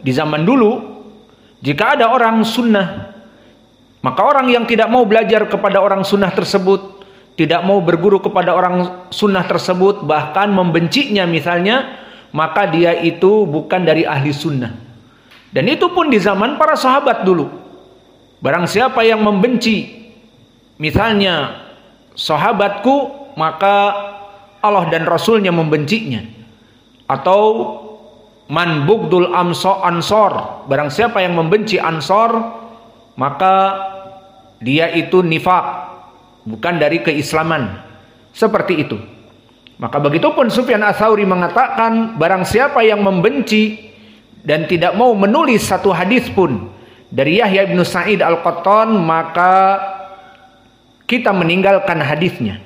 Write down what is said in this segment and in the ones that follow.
di zaman dulu, jika ada orang sunnah, maka orang yang tidak mau belajar kepada orang sunnah tersebut, tidak mau berguru kepada orang sunnah tersebut, bahkan membencinya misalnya, maka dia itu bukan dari ahli sunnah. Dan itu pun di zaman para sahabat dulu. Barang siapa yang membenci misalnya sahabatku, maka Allah dan Rasulnya membencinya. Atau man bugdul ansor, barang siapa yang membenci ansor, maka dia itu nifaq, bukan dari keislaman. Seperti itu. Maka begitupun Sufyan Ats-Tsauri mengatakan, barang siapa yang membenci dan tidak mau menulis satu hadis pun dari Yahya ibnu Sa'id Al-Qattan, maka kita meninggalkan hadisnya.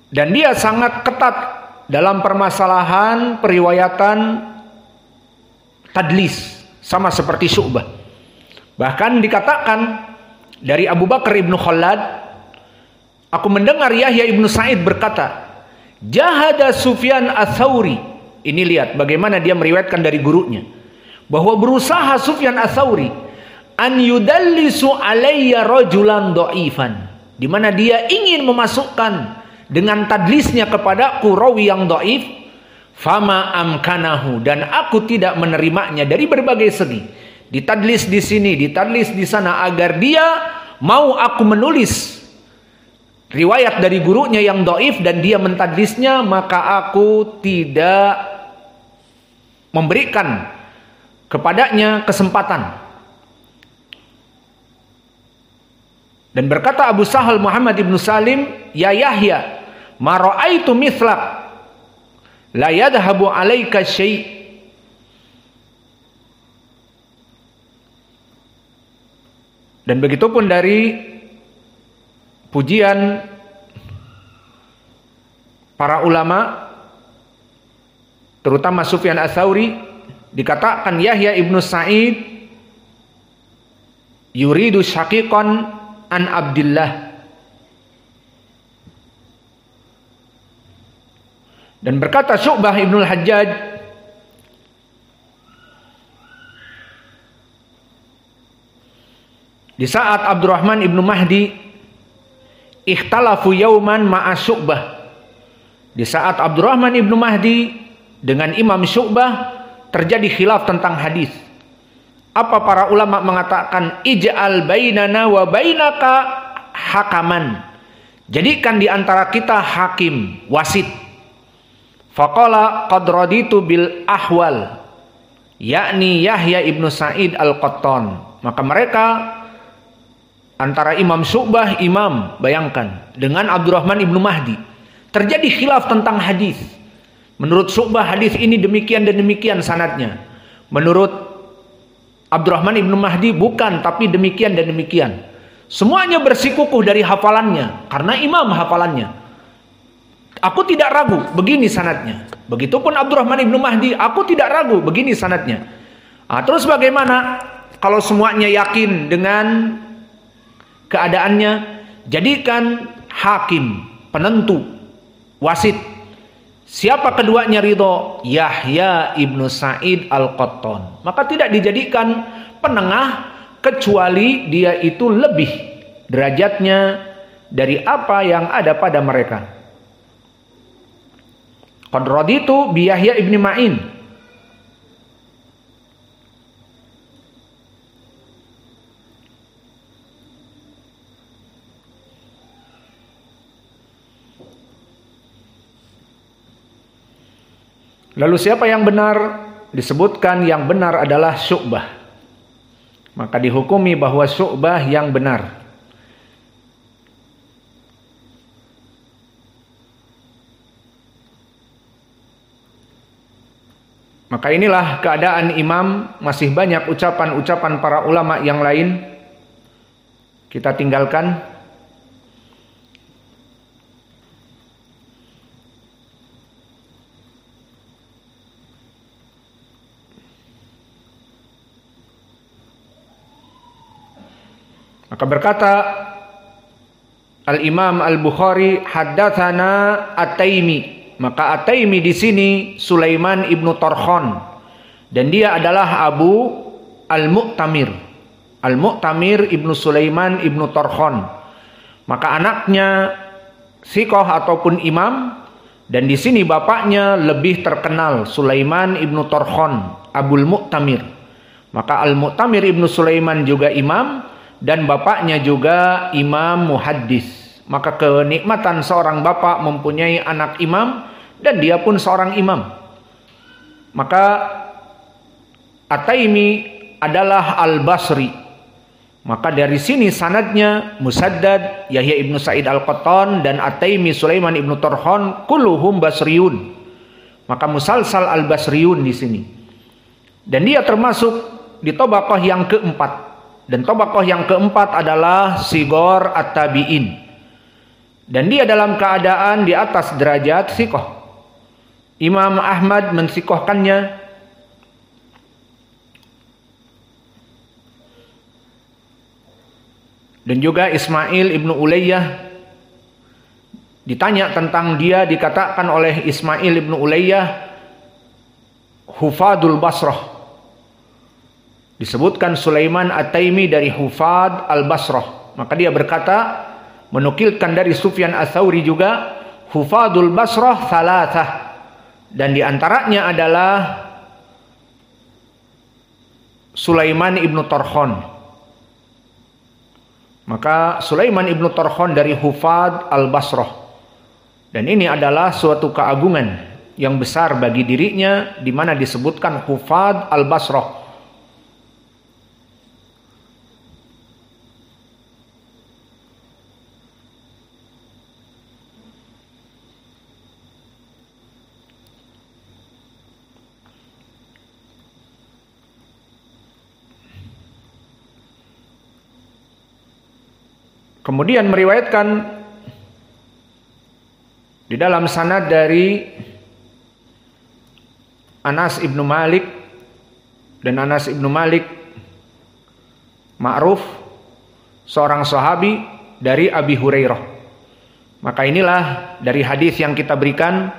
Dan dia sangat ketat dalam permasalahan periwayatan tadlis, sama seperti Syu'bah. Bahkan dikatakan dari Abu Bakar ibnu Khallad, aku mendengar Yahya ibnu Sa'id berkata, jahada Sufyan Ats-Tsauri. Ini lihat bagaimana dia meriwayatkan dari gurunya, bahwa berusaha Sufyan Ats-Tsauri an yudallisu alayya rajulan dha'ifan, di mana dia ingin memasukkan dengan tadlisnya kepadaku rawi yang dhaif, fama amkanahu, dan aku tidak menerimanya dari berbagai segi. Ditadlis di sini, ditadlis di sana, agar dia mau aku menulis riwayat dari gurunya yang dhaif dan dia mentadlisnya, maka aku tidak memberikan kepadanya kesempatan. Dan berkata Abu Sahal Muhammad ibnu Salim, ya Yahya, ma ra'aitu mithlak la yadhabu alaika syai'. Dan begitupun dari pujian para ulama, terutama Sufyan Ats-Tsauri, dikatakan Yahya ibnu Sa'id yuridu syaqiqan an Abdillah. Dan berkata Syu'bah ibnul Hajjaj, di saat Abdurrahman ibnu Mahdi ikhtalafu yauman ma'a Syu'bah, di saat Abdurrahman ibnu Mahdi dengan Imam Syu'bah terjadi khilaf tentang hadis. Apa para ulama mengatakan, ij'al bainana wa bainaka hakaman, jadikan di antara kita hakim, wasit. Faqala qad raditu bil ahwal, yakni Yahya ibnu Sa'id Al-Qattan. Maka mereka antara Imam Syu'bah, imam, bayangkan, dengan Abdurrahman ibnu Mahdi terjadi khilaf tentang hadis. Menurut Syu'bah hadis ini demikian dan demikian sanadnya. Menurut Abdurrahman ibnu Mahdi bukan, tapi demikian dan demikian. Semuanya bersikukuh dari hafalannya, karena imam hafalannya. Aku tidak ragu, begini sanadnya. Begitupun Abdurrahman ibnu Mahdi, aku tidak ragu, begini sanadnya. Terus bagaimana kalau semuanya yakin dengan keadaannya? Jadikan hakim, penentu, wasit. Siapa keduanya ridho? Yahya ibnu Sa'id Al-Qattan. Maka tidak dijadikan penengah, kecuali dia itu lebih derajatnya dari apa yang ada pada mereka. Qad raditu bi Yahya ibni Ma'in. Lalu siapa yang benar? Disebutkan yang benar adalah Syu'bah. Maka dihukumi bahwa Syu'bah yang benar. Maka inilah keadaan imam. Masih banyak ucapan-ucapan para ulama yang lain, kita tinggalkan. Maka berkata Al-Imam Al-Bukhari haddatsana At-Taimi. Maka At-Taimi di sini Sulaiman ibnu Tarkhan dan dia adalah Abu Al-Mu'tamir. Al-Mu'tamir ibnu Sulaiman ibnu Tarkhan. Maka anaknya thiqah ataupun imam, dan di sini bapaknya lebih terkenal, Sulaiman ibnu Tarkhan, Abul Mu'tamir. Maka Al-Mu'tamir ibnu Sulaiman juga imam dan bapaknya juga imam muhaddis. Maka kenikmatan seorang bapak mempunyai anak imam dan dia pun seorang imam. Maka At-Taimi adalah Al-Basri. Maka dari sini sanadnya Musaddad, Yahya ibnu Sa'id Al-Qattan dan At-Taimi Sulaiman ibnu Tarkhan kulluhum basriyun. Maka musalsal al-basriyun di sini. Dan dia termasuk di tabaqah yang keempat. Dan tabaqah yang keempat adalah Sigor At-Tabi'in. Dan dia dalam keadaan di atas derajat thiqah. Imam Ahmad mensikohkannya. Dan juga Ismail ibnu Ulayyah, ditanya tentang dia, dikatakan oleh Ismail ibnu Ulayyah Hufadul Basrah. Disebutkan Sulaiman At-Taimi dari Hufad Al-Basrah. Maka dia berkata, menukilkan dari Sufyan Ats-Tsauri juga, Hufadul Basrah thalathah. Dan diantaranya adalah Sulaiman ibnu Tarkhan. Maka Sulaiman ibnu Tarkhan dari Hufad Al-Basrah. Dan ini adalah suatu keagungan yang besar bagi dirinya, di mana disebutkan Hufad Al-Basrah. Kemudian meriwayatkan di dalam sanad dari Anas ibnu Malik, dan Anas ibnu Malik ma'ruf seorang sahabi dari Abi Hurairah. Maka inilah dari hadis yang kita berikan,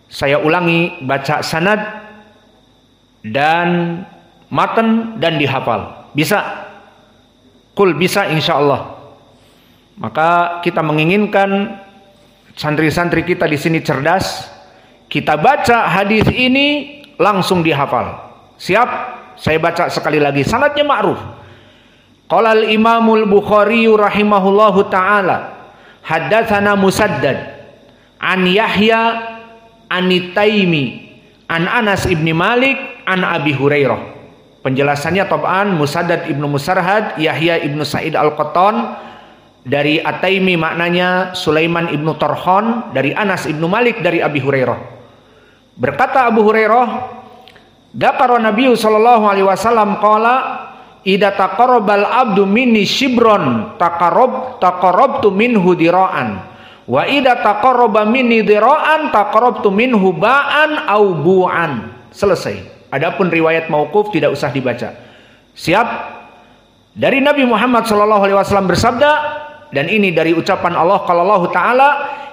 saya ulangi baca sanad dan matan dan dihafal. Bisa? Kul bisa insyaallah. Maka kita menginginkan santri-santri kita di sini cerdas. Kita baca hadis ini langsung dihafal. Siap? Saya baca sekali lagi. Sanadnya ma'ruf. Qala al-Imamul Bukhari rahimahullahu taala, haddatsana Musaddad an Yahya an Taimi an Anas ibni Malik an Abi Hurairah. Penjelasannya tab'an Musaddad ibnu Musarhad, Yahya ibnu Sa'id Al-Qattan. Dari At-Taimi maknanya Sulaiman ibnu Tarkhan, dari Anas ibnu Malik dari Abi Hurairah. Berkata Abu Hurairah, dzakara Nabi sallallahu alaihi wasallam qala idza taqarrabal abdu minni shibron taqarrabtu minhu dira'an wa idza taqarraba minni dira'an taqarrabtu minhu ba'an au bu'an. Selesai. Adapun riwayat mauquf tidak usah dibaca. Siap? Dari Nabi Muhammad sallallahu alaihi wasallam bersabda, dan ini dari ucapan Allah, kalau Allah Ta'ala,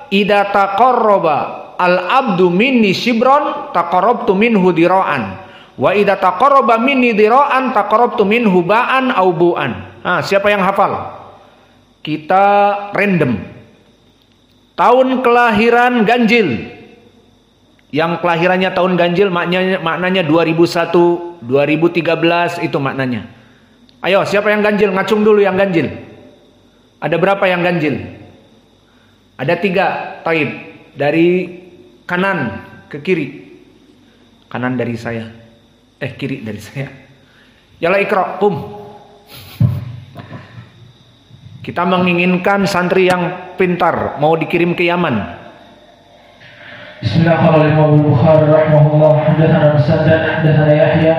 idza taqarraba al-abdu minni shibron taqarrabtu minhu dira'an wa idza taqarraba minni dira'an taqarrabtu minhu ba'an au bu'an. Siapa yang hafal? Kita random. Tahun kelahiran ganjil. Yang kelahirannya tahun ganjil maknanya 2001, 2013 itu maknanya. Ayo, siapa yang ganjil? Ngacung dulu yang ganjil. Ada berapa yang ganjil? Ada 3. Taib. Dari kanan ke kiri. Kanan dari saya. Kiri dari saya. Yalla ikra, qum. Kita menginginkan santri yang pintar, mau dikirim ke Yaman. Bismillahirrahmanirrahim. Rahimahullah. Hadatsana Musaddad, hadatsana Yahya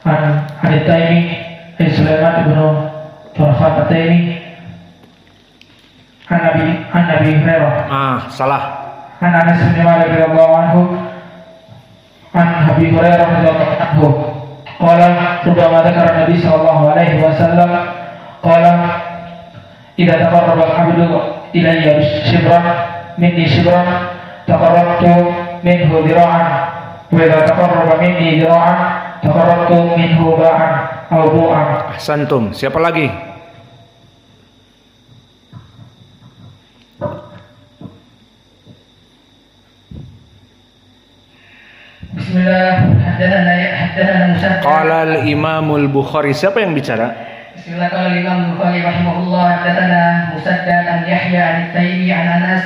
an Taimi, Sulaiman ibnu Tarkhan At-Taimi. An Nabi Hurairah. Salah. An Anas bin Malik radhiyallahu anhu. An Abi Hurairah radhiyallahu anhu. Qala rubama dzakara Nabi sallallahu alaihi wasallam qala idza taqarraba al-'abdu ilayya shibran minni shibran taqarrabtu minhu dhira'an wa idza taqarraba minni dhira'an taqarrabtu minhu ba'an aw bu'an. Ahsantum. Siapa lagi? Bismillah, haddatsana Musaddad. Qala al-Imam al-Bukhari. Siapa yang bicara? Bismillah, qala al-Imam Bukhari rahimahullah, haddatsana Musaddad an Yahya an-Taymi an Anas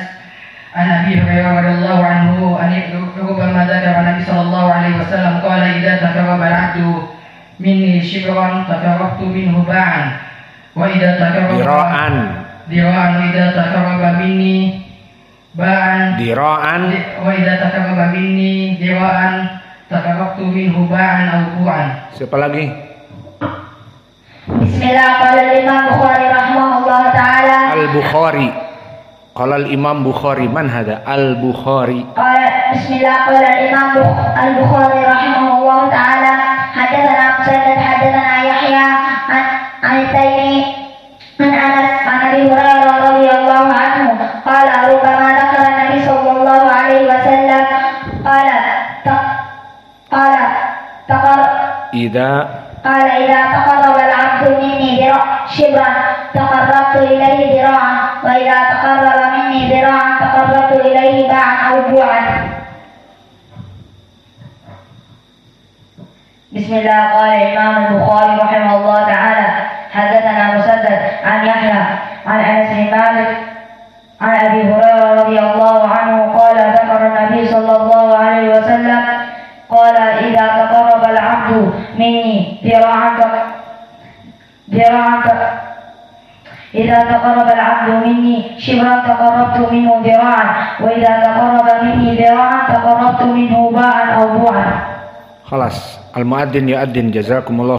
an Abi Hurairah radhiyallahu anhu an rubbama dzakara Nabi sallallahu alaihi wasallam qala idza taqarraba al-'abdu minni shibran taqarrabtu minhu ba'an wa idza taqarraba Dira'an. wa idza taqarraba minni ba'an Dira'an. wa idza taqarraba minni dira'an taqarrabtu minhu ba'an aw bu'an. Siapa lagi? Bismillah, qala al-Imam Bukhari rahimahullah ta'ala. Al-Bukhari. Qala al-Imam Bukhari. Man hada? Al-Bukhari. Bismillah, qala al-Imam al-Bukhari rahimahullah ta'ala. Hadatsana Musaddad hadatsana Yahya an Taymi an Anas an Abi Hurairah radhiyallahu anhu qala rubbama dzakara Nabi sallallahu alaihi wasallam qala Idza taqarraba al-'abdu minni shibran taqarrabtu ilayhi dira'an wa idza taqarraba minni dira'an taqarrabtu ilayhi ba'an aw bu'an. Bismillah, qala Imam al-Bukhari rahimahullah ta'ala hadatsana Musaddad an Yahya an Anas bin Malik an Abi Hurairah radhiyallahu anhu qala dzakara Nabi sallallahu alaihi wasallam qala idza taqarraba al-'abdu minni dira'an idza taqarraba al-'abdu minni shibran taqarrabtu minhu dira'an wa idza taqarraba minni dira'an taqarrabtu minhu ba'an aw bu'an. Khalas. Al-muadzin ya'adzin. Jazakumullah.